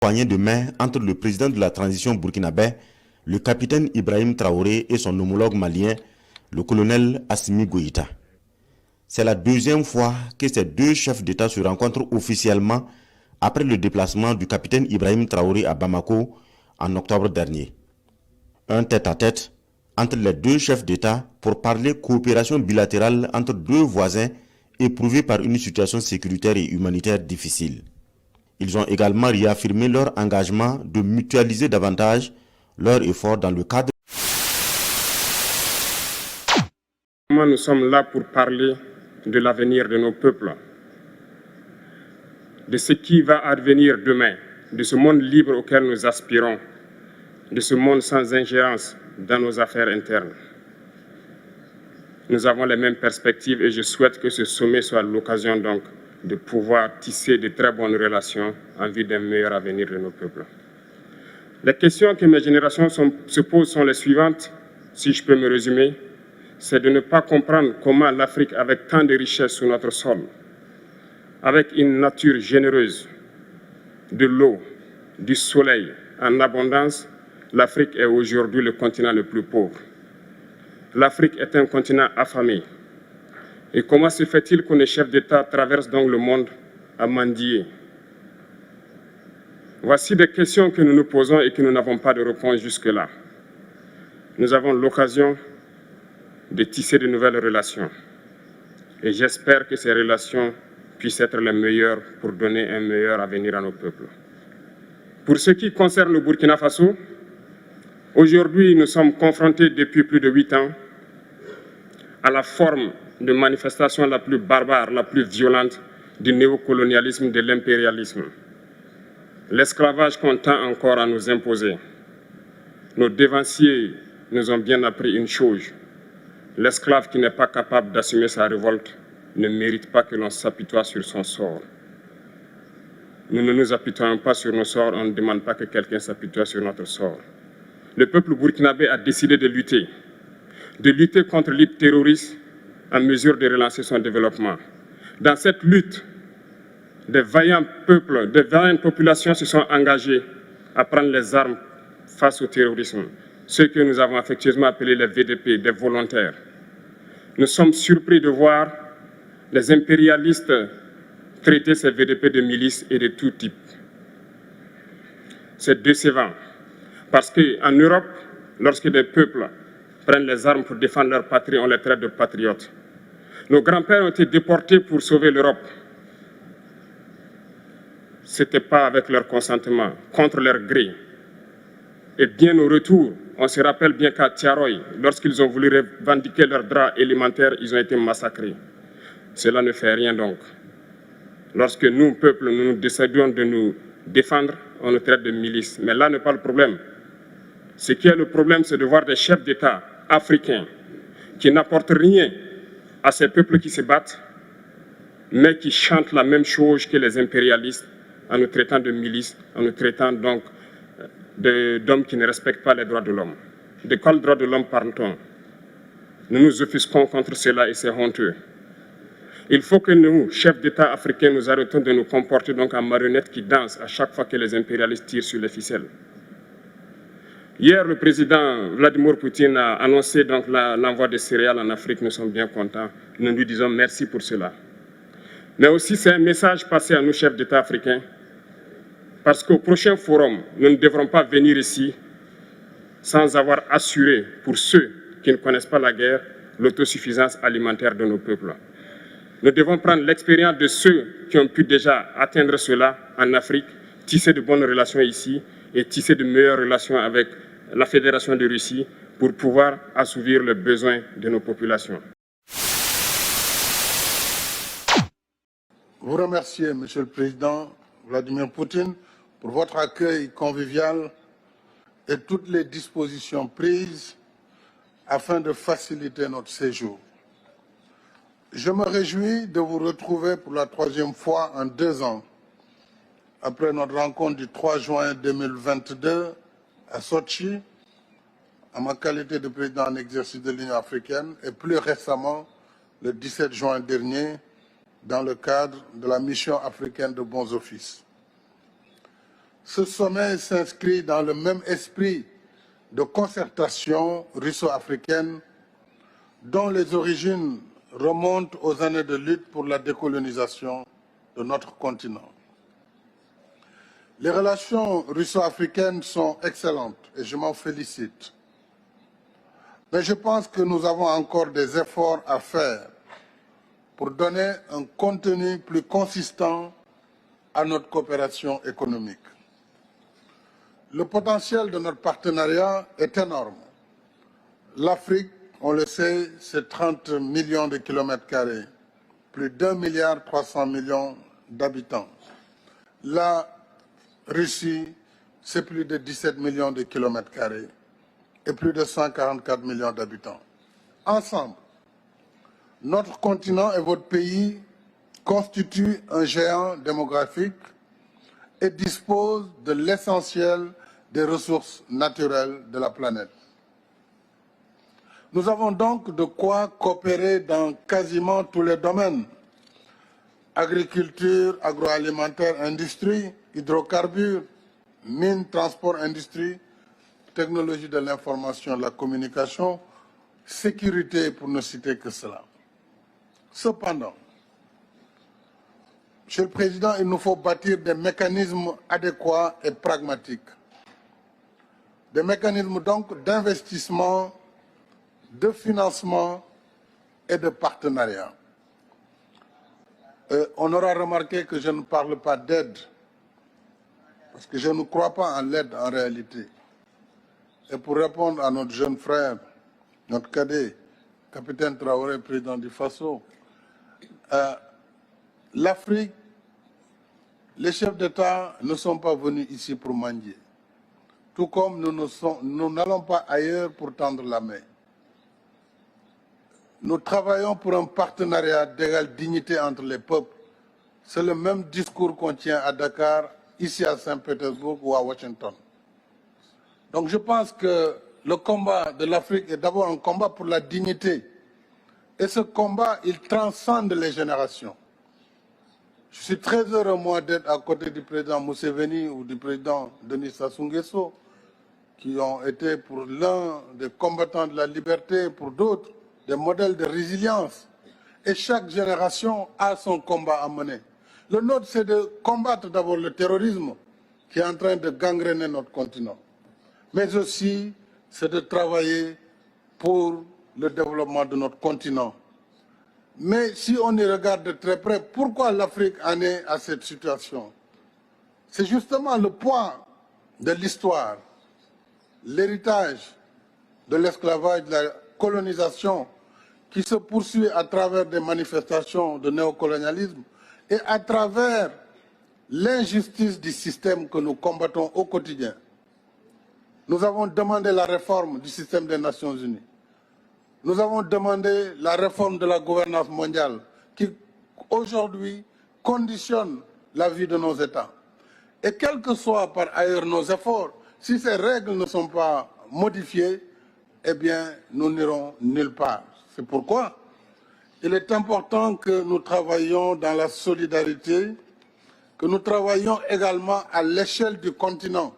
Poignée de main entre le président de la transition burkinabé, le capitaine Ibrahim Traoré, et son homologue malien, le colonel Assimi Goïta. C'est la deuxième fois que ces deux chefs d'État se rencontrent officiellement après le déplacement du capitaine Ibrahim Traoré à Bamako en octobre dernier. Un tête-à-tête entre les deux chefs d'État pour parler coopération bilatérale entre deux voisins éprouvés par une situation sécuritaire et humanitaire difficile. Ils ont également réaffirmé leur engagement de mutualiser davantage leurs efforts dans le cadre. Nous sommes là pour parler de l'avenir de nos peuples, de ce qui va advenir demain, de ce monde libre auquel nous aspirons, de ce monde sans ingérence dans nos affaires internes. Nous avons les mêmes perspectives et je souhaite que ce sommet soit l'occasion donc de pouvoir tisser de très bonnes relations en vue d'un meilleur avenir de nos peuples. Les questions que mes générations se posent sont les suivantes, si je peux me résumer. C'est de ne pas comprendre comment l'Afrique, avec tant de richesses sur notre sol, avec une nature généreuse, de l'eau, du soleil en abondance, l'Afrique est aujourd'hui le continent le plus pauvre. L'Afrique est un continent affamé. Et comment se fait-il que les chefs d'État traversent donc le monde à mendier? Voici des questions que nous nous posons et que nous n'avons pas de réponse jusque-là. Nous avons l'occasion de tisser de nouvelles relations. Et j'espère que ces relations puissent être les meilleures pour donner un meilleur avenir à nos peuples. Pour ce qui concerne le Burkina Faso, aujourd'hui nous sommes confrontés depuis plus de 8 ans à la forme de manifestation la plus barbare, la plus violente du néocolonialisme, de l'impérialisme. L'esclavage qu'on tend encore à nous imposer. Nos dévanciers nous ont bien appris une chose. L'esclave qui n'est pas capable d'assumer sa révolte ne mérite pas que l'on s'apitoie sur son sort. Nous ne nous apitoyons pas sur nos sorts, on ne demande pas que quelqu'un s'apitoie sur notre sort. Le peuple burkinabé a décidé de lutter contre l'île terroriste en mesure de relancer son développement. Dans cette lutte, des vaillants peuples, des vaillantes populations se sont engagées à prendre les armes face au terrorisme, ceux que nous avons affectueusement appelés les VDP, des volontaires. Nous sommes surpris de voir les impérialistes traiter ces VDP de milices et de tout type. C'est décevant, parce qu'en Europe, lorsque des peuples prennent les armes pour défendre leur patrie, on les traite de patriotes. Nos grands-pères ont été déportés pour sauver l'Europe. Ce n'était pas avec leur consentement, contre leur gré. Et bien au retour, on se rappelle bien qu'à Tiaroy, lorsqu'ils ont voulu revendiquer leurs droits élémentaires, ils ont été massacrés. Cela ne fait rien donc. Lorsque nous, peuple, nous décidons de nous défendre, on nous traite de milices. Mais là n'est pas le problème. Ce qui est le problème, c'est de voir des chefs d'État africains qui n'apportent rien à ces peuples qui se battent, mais qui chantent la même chose que les impérialistes en nous traitant de milices, en nous traitant donc d'hommes qui ne respectent pas les droits de l'homme. De quels droits de l'homme parle-t-on? Nous nous offusquons contre cela et c'est honteux. Il faut que nous, chefs d'État africains, nous arrêtons de nous comporter donc en marionnettes qui dansent à chaque fois que les impérialistes tirent sur les ficelles. Hier, le président Vladimir Poutine a annoncé donc l'envoi de céréales en Afrique. Nous sommes bien contents. Nous lui disons merci pour cela. Mais aussi, c'est un message passé à nous, chefs d'État africains, parce qu'au prochain forum, nous ne devrons pas venir ici sans avoir assuré, pour ceux qui ne connaissent pas la guerre, l'autosuffisance alimentaire de nos peuples. Nous devons prendre l'expérience de ceux qui ont pu déjà atteindre cela en Afrique, tisser de bonnes relations ici et tisser de meilleures relations avec la Fédération de Russie pour pouvoir assouvir les besoins de nos populations. Vous remerciez, Monsieur le Président Vladimir Poutine, pour votre accueil convivial et toutes les dispositions prises afin de faciliter notre séjour. Je me réjouis de vous retrouver pour la 3e fois en 2 ans, après notre rencontre du 3 juin 2022 à Sochi, en ma qualité de président en exercice de l'Union africaine, et plus récemment, le 17 juin dernier, dans le cadre de la mission africaine de bons offices. Ce sommet s'inscrit dans le même esprit de concertation russo-africaine dont les origines remontent aux années de lutte pour la décolonisation de notre continent. Les relations russo-africaines sont excellentes et je m'en félicite. Mais je pense que nous avons encore des efforts à faire pour donner un contenu plus consistant à notre coopération économique. Le potentiel de notre partenariat est énorme. L'Afrique, on le sait, c'est 30 millions de kilomètres carrés, plus d'1,3 milliard d'habitants. La Russie, c'est plus de 17 millions de kilomètres carrés et plus de 144 millions d'habitants. Ensemble, notre continent et votre pays constituent un géant démographique et disposent de l'essentiel des ressources naturelles de la planète. Nous avons donc de quoi coopérer dans quasiment tous les domaines. Agriculture, agroalimentaire, industrie, hydrocarbures, mines, transport, industrie, technologie de l'information et de la communication, sécurité, pour ne citer que cela. Cependant, Monsieur le Président, il nous faut bâtir des mécanismes adéquats et pragmatiques. Des mécanismes donc d'investissement, de financement et de partenariat. On aura remarqué que je ne parle pas d'aide, parce que je ne crois pas en l'aide en réalité. Et pour répondre à notre jeune frère, notre cadet, capitaine Traoré, président du Faso, l'Afrique, les chefs d'État ne sont pas venus ici pour mendier, tout comme nous n'allons pas ailleurs pour tendre la main. Nous travaillons pour un partenariat d'égale dignité entre les peuples. C'est le même discours qu'on tient à Dakar, ici à Saint-Pétersbourg ou à Washington. Donc je pense que le combat de l'Afrique est d'abord un combat pour la dignité. Et ce combat, il transcende les générations. Je suis très heureux, moi, d'être à côté du président Museveni ou du président Denis Sassou Nguesso, qui ont été pour l'un des combattants de la liberté, pour d'autres, des modèles de résilience. Et chaque génération a son combat à mener. Le nôtre, c'est de combattre d'abord le terrorisme qui est en train de gangréner notre continent. Mais aussi, c'est de travailler pour le développement de notre continent. Mais si on y regarde de très près, pourquoi l'Afrique en est à cette situation? C'est justement le poids de l'histoire, l'héritage de l'esclavage, de la colonisation qui se poursuit à travers des manifestations de néocolonialisme et à travers l'injustice du système que nous combattons au quotidien. Nous avons demandé la réforme du système des Nations Unies. Nous avons demandé la réforme de la gouvernance mondiale qui, aujourd'hui, conditionne la vie de nos États. Et quels que soient par ailleurs nos efforts, si ces règles ne sont pas modifiées, eh bien, nous n'irons nulle part. C'est pourquoi il est important que nous travaillions dans la solidarité, que nous travaillions également à l'échelle du continent,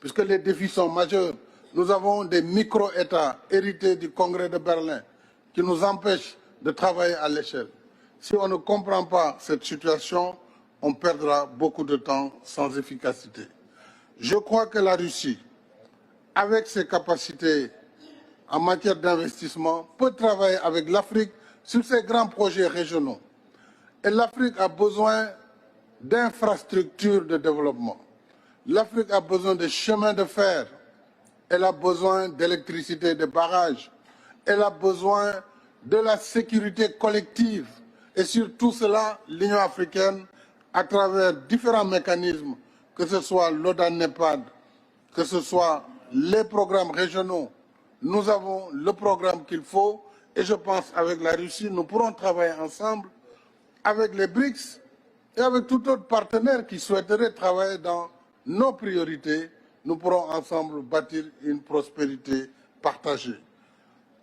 puisque les défis sont majeurs. Nous avons des micro-États hérités du Congrès de Berlin qui nous empêchent de travailler à l'échelle. Si on ne comprend pas cette situation, on perdra beaucoup de temps sans efficacité. Je crois que la Russie, avec ses capacités en matière d'investissement, peut travailler avec l'Afrique sur ces grands projets régionaux. Et l'Afrique a besoin d'infrastructures de développement. L'Afrique a besoin de chemins de fer. Elle a besoin d'électricité, de barrages. Elle a besoin de la sécurité collective. Et sur tout cela, l'Union africaine, à travers différents mécanismes, que ce soit l'ODAN-NEPAD, que ce soit les programmes régionaux, nous avons le programme qu'il faut. Et je pense qu'avec la Russie, nous pourrons travailler ensemble avec les BRICS et avec tout autre partenaire qui souhaiterait travailler dans nos priorités. Nous pourrons ensemble bâtir une prospérité partagée.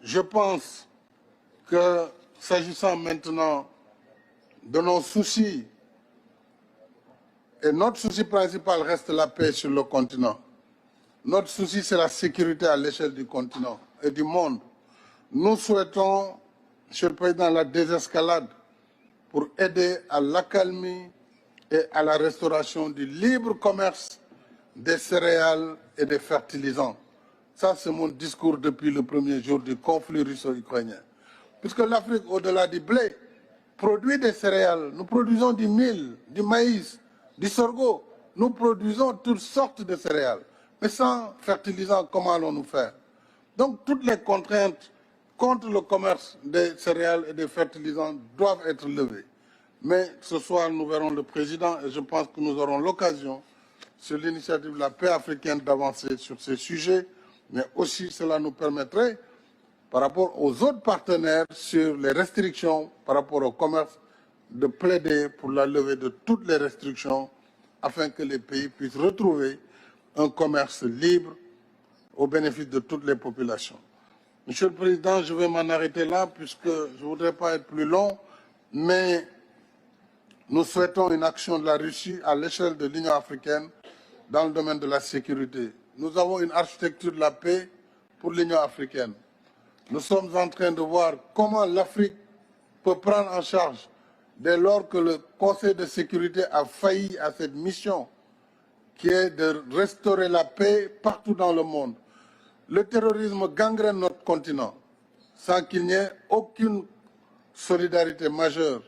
Je pense que, s'agissant maintenant de nos soucis Et notre souci principal reste la paix sur le continent. Notre souci, c'est la sécurité à l'échelle du continent et du monde. Nous souhaitons, Monsieur le Président, la désescalade pour aider à l'accalmie et à la restauration du libre commerce des céréales et des fertilisants. Ça, c'est mon discours depuis le premier jour du conflit russo-ukrainien. Puisque l'Afrique, au-delà du blé, produit des céréales. Nous produisons du mil, du maïs, du sorgho. Nous produisons toutes sortes de céréales. Mais sans fertilisants, comment allons-nous faire? Donc, toutes les contraintes contre le commerce des céréales et des fertilisants doivent être levées. Mais ce soir, nous verrons le président et je pense que nous aurons l'occasion, sur l'initiative de la paix africaine, d'avancer sur ces sujets. Mais aussi, cela nous permettrait, par rapport aux autres partenaires, sur les restrictions par rapport au commerce, de plaider pour la levée de toutes les restrictions afin que les pays puissent retrouver un commerce libre au bénéfice de toutes les populations. Monsieur le Président, je vais m'en arrêter là puisque je ne voudrais pas être plus long, mais nous souhaitons une action de la Russie à l'échelle de l'Union africaine dans le domaine de la sécurité. Nous avons une architecture de la paix pour l'Union africaine. Nous sommes en train de voir comment l'Afrique peut prendre en charge, dès lors que le Conseil de sécurité a failli à cette mission, qui est de restaurer la paix partout dans le monde. Le terrorisme gangrène notre continent, sans qu'il n'y ait aucune solidarité majeure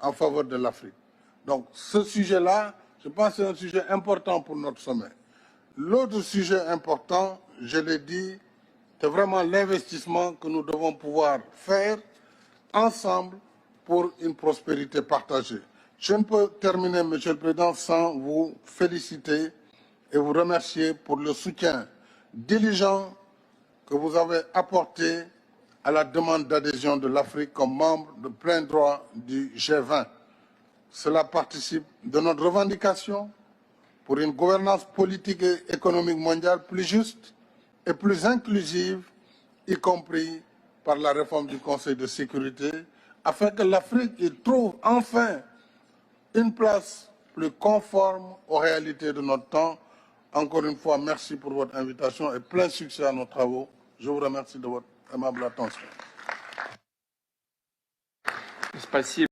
en faveur de l'Afrique. Donc ce sujet-là, je pense que c'est un sujet important pour notre sommet. L'autre sujet important, je l'ai dit, c'est vraiment l'investissement que nous devons pouvoir faire ensemble pour une prospérité partagée. Je ne peux terminer, Monsieur le Président, sans vous féliciter et vous remercier pour le soutien diligent que vous avez apporté à la demande d'adhésion de l'Afrique comme membre de plein droit du G20. Cela participe de notre revendication pour une gouvernance politique et économique mondiale plus juste et plus inclusive, y compris par la réforme du Conseil de sécurité, afin que l'Afrique y trouve enfin une place plus conforme aux réalités de notre temps. Encore une fois, merci pour votre invitation et plein succès à nos travaux. Je vous remercie de votre aimable attention. Спасибо.